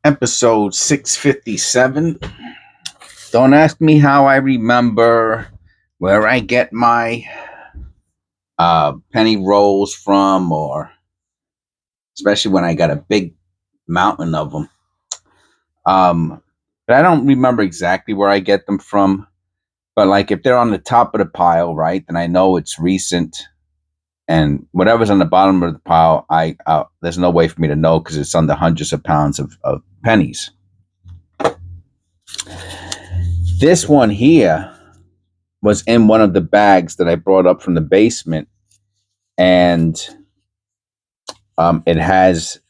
Episode 657. Don't ask me how I remember where I get my penny rolls from, or especially when I got a big mountain of them. But I don't remember exactly where I get them from. But like if they're on the top of the pile, right, then I know it's recent. And whatever's on the bottom of the pile, there's no way for me to know because it's under hundreds of pounds of pennies. This one here was in one of the bags that I brought up from the basement, and it has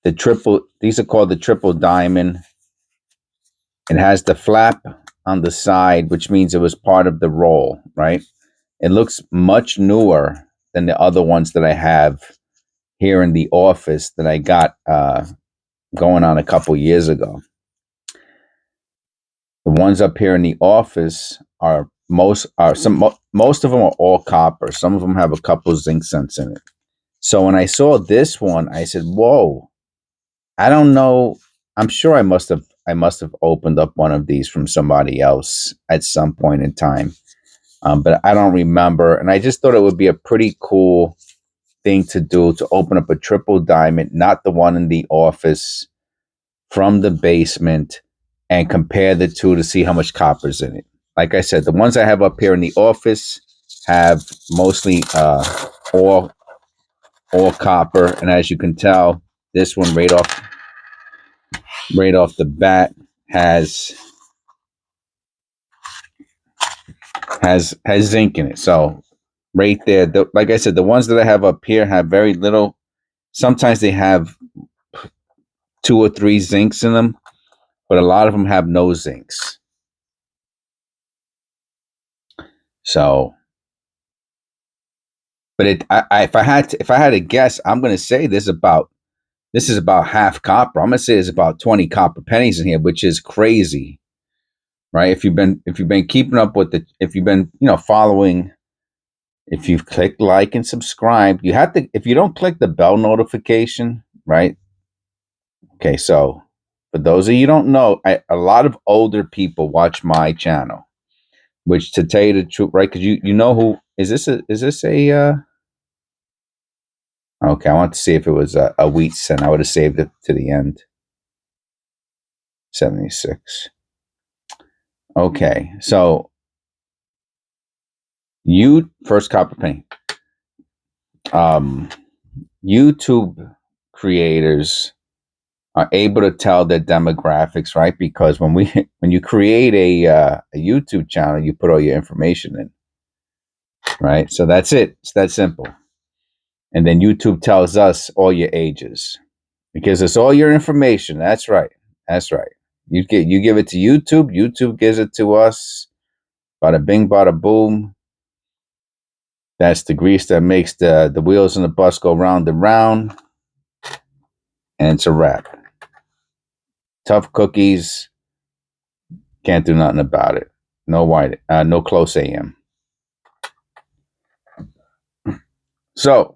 the triple. These are called the triple diamond. It has the flap on the side, which means it was part of the roll, right? It looks much newer than the other ones that I have here in the office that I got going on a couple years ago. The ones up here in the office are most of them are all copper. Some of them have a couple zinc cents in it. So when I saw this one, I said, "Whoa! I don't know. I'm sure I must have opened up one of these from somebody else at some point in time, but I don't remember." And I just thought it would be a pretty cool thing to do, to open up a triple diamond, not the one in the office, from the basement, and compare the two to see how much copper's in it. Like I said, the ones I have up here in the office have mostly all copper, and as you can tell, this one right off the bat has zinc in it. So right there, like I said, the ones that I have up here have very little. Sometimes they have 2 or 3 zincs in them, but a lot of them have no zincs. So, but if I had to guess, I'm going to say this is about half copper. I'm going to say there's about 20 copper pennies in here, which is crazy, right? If you've been keeping up with if you've been following, if you've clicked like and subscribe, you have to. If you don't click the bell notification, right? Okay, so for those of you who don't know, a lot of older people watch my channel, which, to tell you the truth, right? Because you know who is this? Okay, I want to see if it was a wheat cent. I would have saved it to the end. 76. Okay, so first copper penny. YouTube creators are able to tell their demographics, right? Because when you create a YouTube channel, you put all your information in, right? So that's it. It's that simple. And then YouTube tells us all your ages, because it's all your information. That's right. That's right. You give it to YouTube. YouTube gives it to us. Bada bing, bada boom. That's the grease that makes the wheels on the bus go round and round. And it's a wrap. Tough cookies. Can't do nothing about it. No white. No close AM. So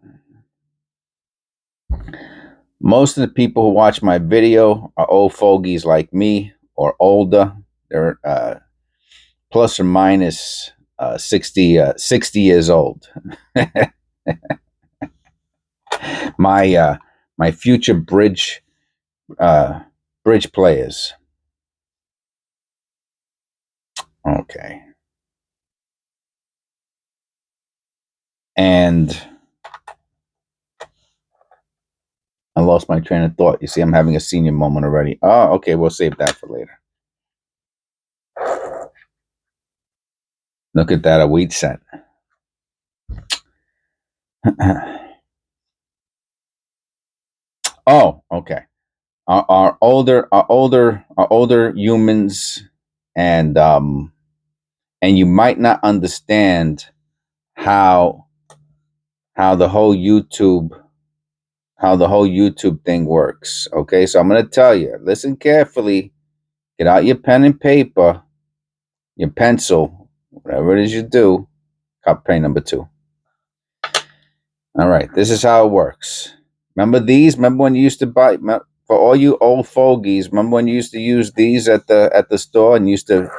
most of the people who watch my video are old fogies like me, or older. They're plus or minus 60 years old. My future bridge players. Okay. And I lost my train of thought. You see, I'm having a senior moment already. Oh, okay. We'll save that for later. Look at that, a wheat cent. Oh, okay. Our older humans, and you might not understand how the whole YouTube thing works. Okay, so I'm going to tell you. Listen carefully. Get out your pen and paper, your pencil, whatever it is you do. Copy penny number 2. All right, this is how it works. Remember these? Remember when you used to buy? for all you old fogies, remember when you used to use these at the store and used to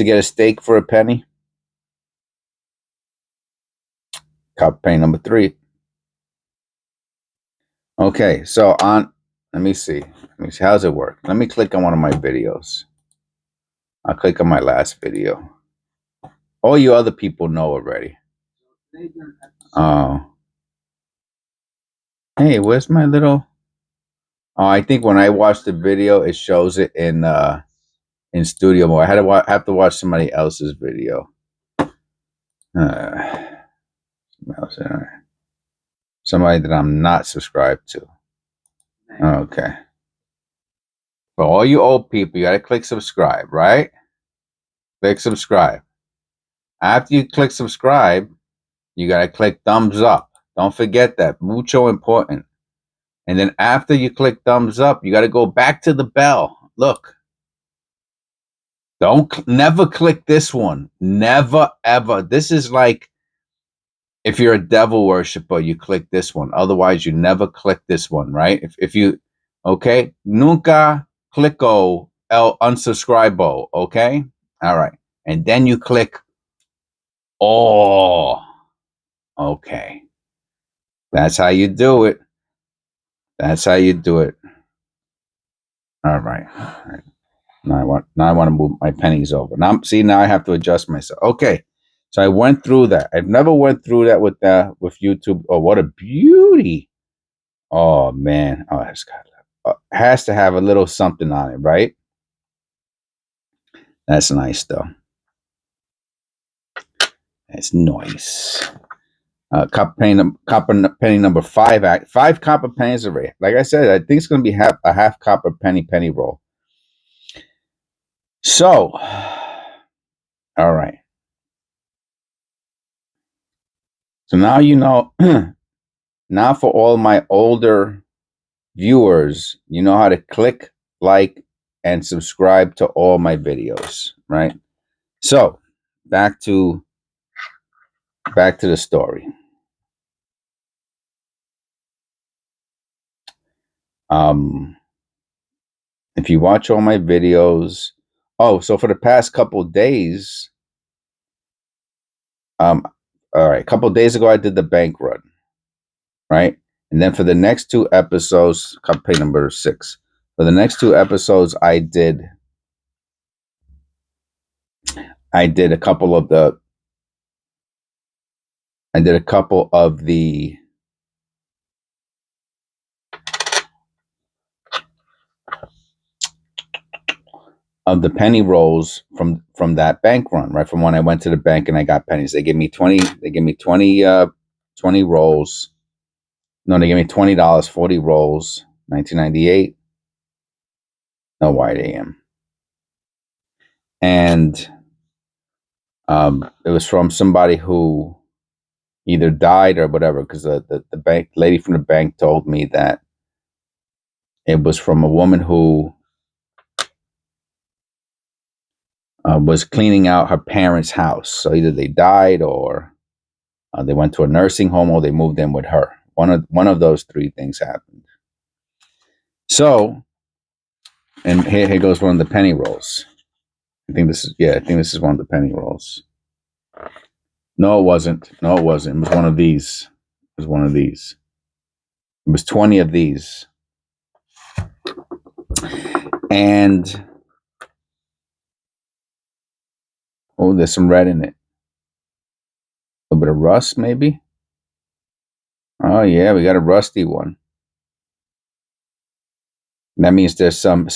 get a steak for a penny? Copper penny number 3. Okay, so let me see. How's it work? Let me click on one of my videos. I'll click on my last video. All you other people know already. Oh. Hey, where's my little... Oh, I think when I watch the video, it shows it in studio mode. I had to have to watch somebody else's video. Somebody that I'm not subscribed to. Okay. For all you old people, you gotta click subscribe, right? Click subscribe. After you click subscribe, you gotta click thumbs up. Don't forget that. Mucho important. And then after you click thumbs up, you gotta go back to the bell. Look. Never click this one. Never, ever. This is like if you're a devil worshiper, you click this one. Otherwise, you never click this one, right? If you, okay? Nunca clico el unsubscribo, okay? All right. And then you click oh. Okay. That's how you do it. That's how you do it. All right. All right. Now I want to move my pennies over. Now I have to adjust myself. Okay. So I went through that. I've never went through that with YouTube. Oh, what a beauty. Oh man. Oh, it's got has to have a little something on it, right? That's nice though. That's nice. Copper penny number 5. 5 copper pennies array. Like I said, I think it's going to be a half copper penny roll. So, all right. So now you know. Now for all my older viewers, you know how to click, like, and subscribe to all my videos, right? So back to the story. If you watch all my videos, so for the past couple days, all right, a couple days ago I did the bank run, right? And then for the next 2 episodes, campaign number 6. For the next 2 episodes, I did a couple of the penny rolls from that bank run, right? From when I went to the bank and I got pennies. They give me 20 rolls. No, they gave me $20, 40 rolls, 1998. No white AM. And it was from somebody who either died or whatever, because the bank lady from the bank told me that it was from a woman who was cleaning out her parents' house. So either they died or they went to a nursing home or they moved in with her. One of those 3 things happened. So, and here goes one of the penny rolls. I think this is one of the penny rolls. No, it wasn't. It was one of these. It was 20 of these. And there's some red in it. A little bit of rust, maybe. Oh yeah, we got a rusty one. That means there's some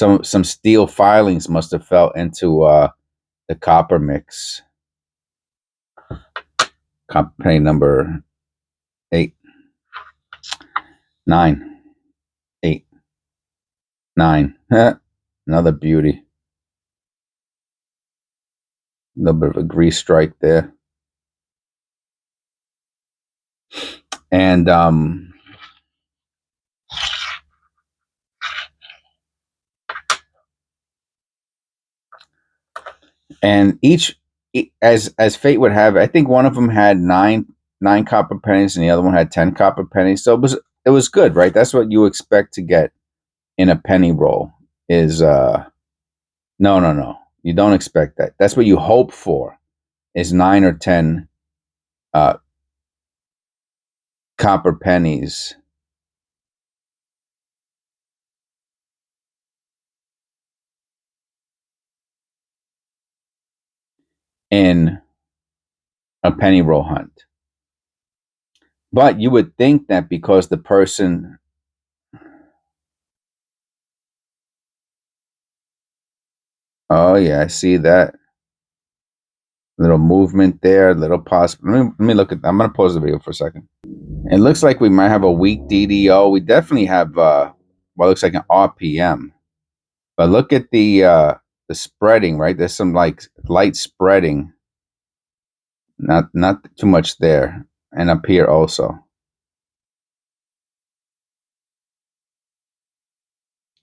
steel filings must have fell into the copper mix. Copper penny number 8, 9, 8, 9. Another beauty. A little bit of a grease strike there. And each, as fate would have it, I think one of them had nine copper pennies and the other one had 10 copper pennies. So it was good, right? That's what you expect to get in a penny roll. Is no. You don't expect that. That's what you hope for. Is 9 or 10 uh, copper pennies in a penny roll hunt. But you would think that because the person, oh yeah, I see that little movement there, little pause. Let me look at. I'm gonna pause the video for a second. It looks like we might have a weak DDO. We definitely have what looks like an RPM. But look at the spreading, right? There's some like light spreading. Not too much there. And up here also.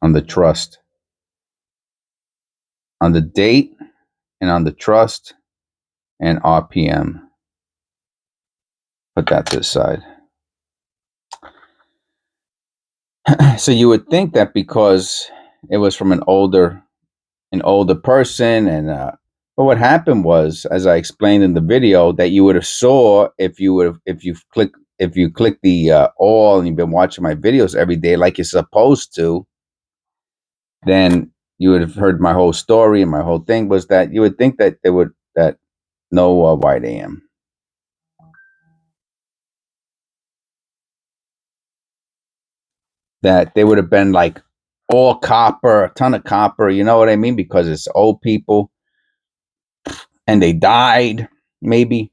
On the trust. On the date and on the trust and RPM. Put that to the side. So you would think that because it was from an older person, and but what happened was, as I explained in the video, that you would have saw if you click the all and you've been watching my videos every day like you're supposed to, then you would have heard my whole story, and my whole thing was that you would think that they would that no white AM, that they would have been like all copper, a ton of copper, you know what I mean? Because it's old people and they died, maybe.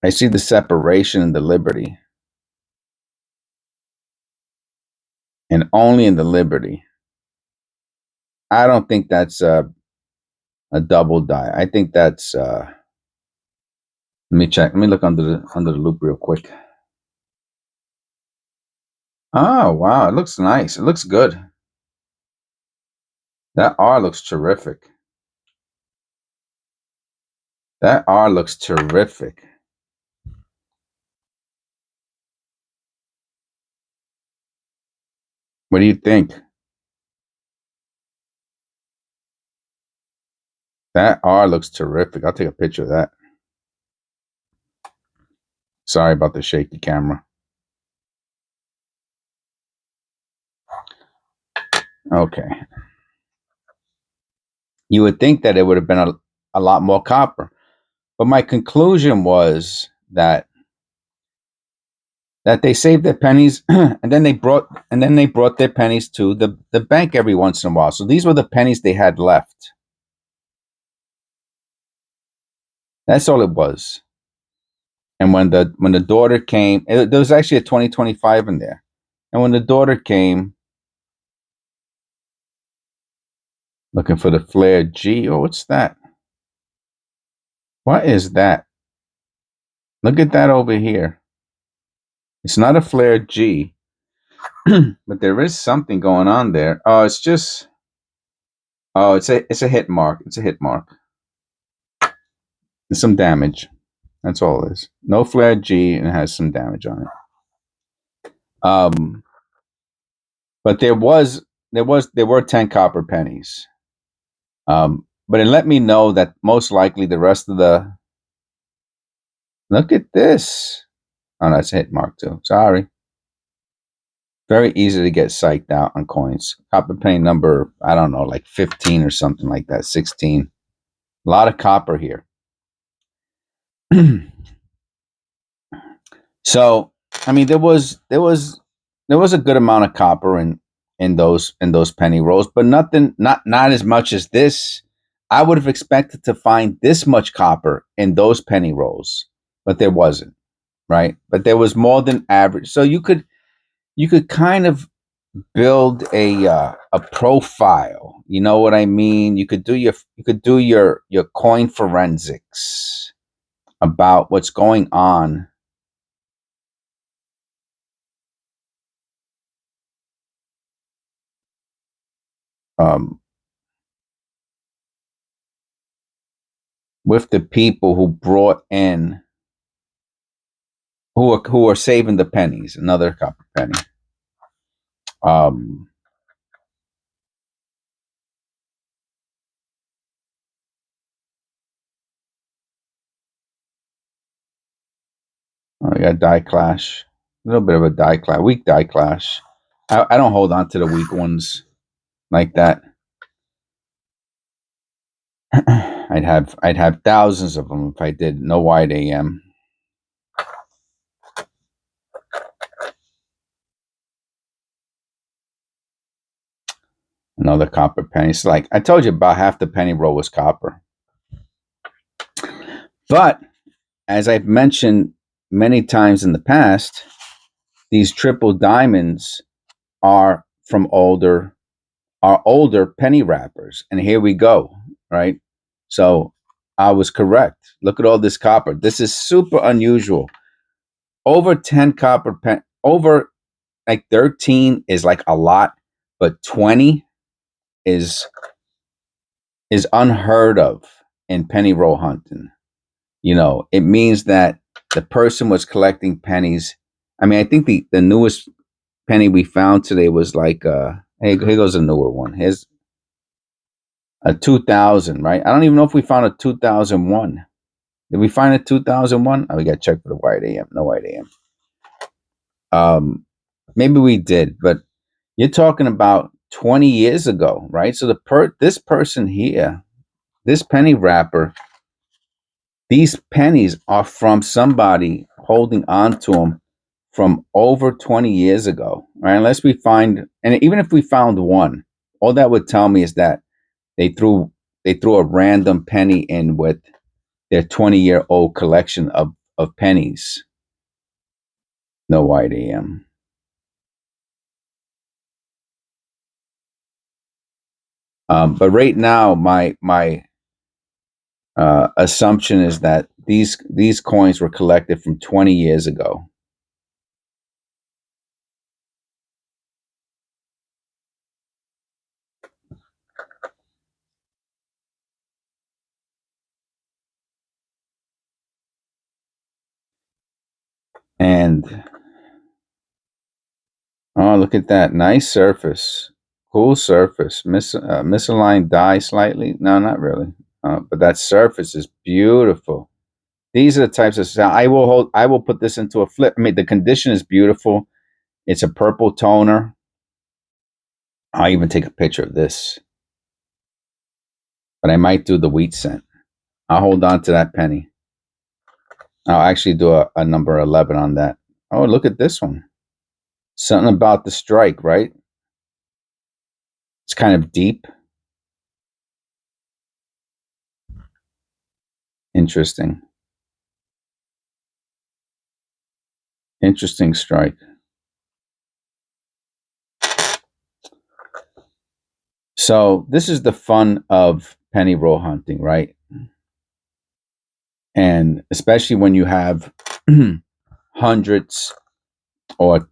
I see the separation and the liberty, and only in the liberty. I don't think that's a double die. I think that's. Let me check. Let me look under the loop real quick. Oh wow, it looks nice. It looks good. That R looks terrific. That R looks terrific. What do you think? That R looks terrific. I'll take a picture of that. Sorry about the shaky camera. Okay. You would think that it would have been a lot more copper. But my conclusion was that they saved their pennies and then they brought their pennies to the bank every once in a while. So these were the pennies they had left. That's all it was. And when the daughter came, there was actually a 2025 in there. And when the daughter came looking for the flare G, oh, what's that? What is that? Look at that over here. It's not a flare G, but there is something going on there. Oh, it's just, oh, it's a hit mark. It's a hit mark. There's some damage. That's all it is. No flare G, and it has some damage on it. But there were 10 copper pennies. But it let me know that most likely the rest of the, look at this. Oh, that's a hit mark too. Sorry. Very easy to get psyched out on coins. Copper penny number, I don't know, like 15 or something like that. 16. A lot of copper here. So, I mean, there was a good amount of copper in those penny rolls, but not as much as this. I would have expected to find this much copper in those penny rolls, but there wasn't, right? But there was more than average. So you could kind of build a profile. You know what I mean? You could do your coin forensics about what's going on um, with the people who brought in who are saving the pennies. Another copper penny. Um, we got die clash. A little bit of a die clash, weak die clash. I don't hold on to the weak ones like that. I'd have thousands of them if I did no wide AM. Another copper penny. It's like I told you, about half the penny roll was copper. But as I've mentioned many times in the past, these triple diamonds are from older penny wrappers. And here we go, right? So I was correct. Look at all this copper. This is super unusual. Over 10 copper pen, over like 13 is like a lot, but 20 is unheard of in penny roll hunting. It means that the person was collecting pennies. I mean, I think the newest penny we found today was like hey, here goes a newer one. Here's a 2000, right? I don't even know if we found a 2001. Did we find a 2001? Oh, we got to check for the white AM. No white AM. Maybe we did, but you're talking about 20 years ago, right? So this person here, this penny wrapper, these pennies are from somebody holding on to them from over 20 years ago, right? Unless we find, and even if we found one, all that would tell me is that they threw a random penny in with their 20-year-old collection of pennies. No white AM. But right now, my assumption is that these coins were collected from 20 years ago. And oh, look at that. Nice surface. Cool surface. Misaligned die slightly. No, not really. But that surface is beautiful. These are the types of sound. I will put this into a flip. I mean, the condition is beautiful. It's a purple toner. I'll even take a picture of this. But I might do the wheat scent. I'll hold on to that penny. I'll actually do a number 11 on that. Oh, look at this one. Something about the strike, right? It's kind of deep. Interesting. Interesting strike. So this is the fun of penny roll hunting, right? And especially when you have hundreds or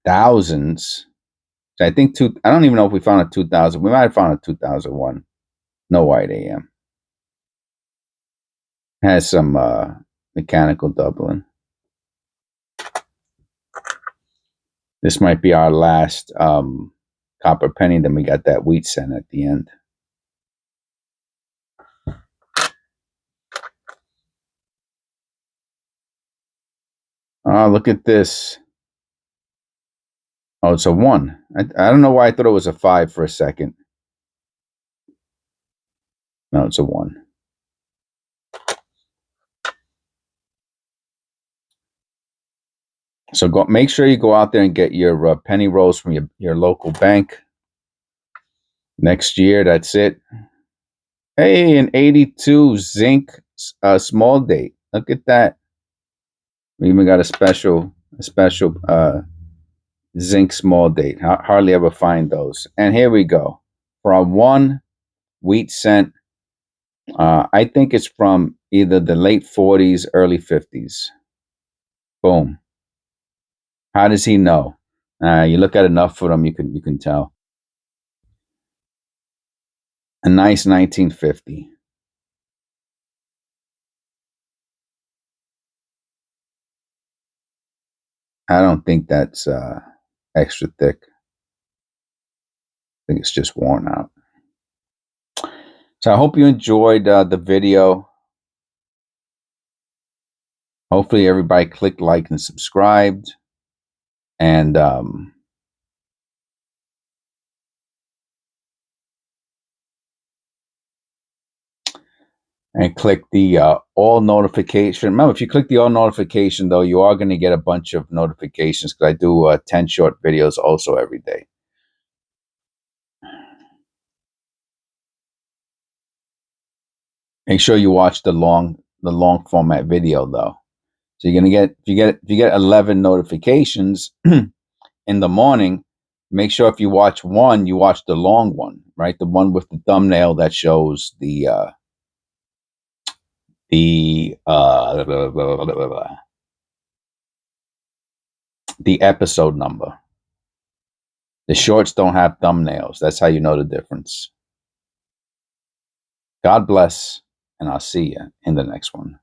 thousands. I think I don't even know if we found a 2000. We might have found a 2001. No white AM. Has some mechanical doubling. This might be our last copper penny. Then we got that wheat cent at the end. Oh, look at this. Oh, it's a 1. I don't know why I thought it was a 5 for a second. No, it's a 1. So make sure you go out there and get your penny rolls from your local bank. Next year, that's it. Hey, an 82 zinc small date. Look at that. We even got a special zinc small date. Hardly ever find those. And here we go. For a 1 wheat cent, I think it's from either the late 40s, early 50s. Boom. How does he know? You look at enough of them, you can tell. A nice 1950. I don't think that's extra thick. I think it's just worn out. So I hope you enjoyed the video. Hopefully everybody clicked like and subscribed. And click the all notification. Remember, if you click the all notification, though, you are going to get a bunch of notifications because I do 10 short videos also every day. Make sure you watch the long format video, though. So you're gonna get if you get 11 notifications in the morning, make sure if you watch one, you watch the long one, right? The one with the thumbnail that shows the episode number. The shorts don't have thumbnails. That's how you know the difference. God bless, and I'll see you in the next one.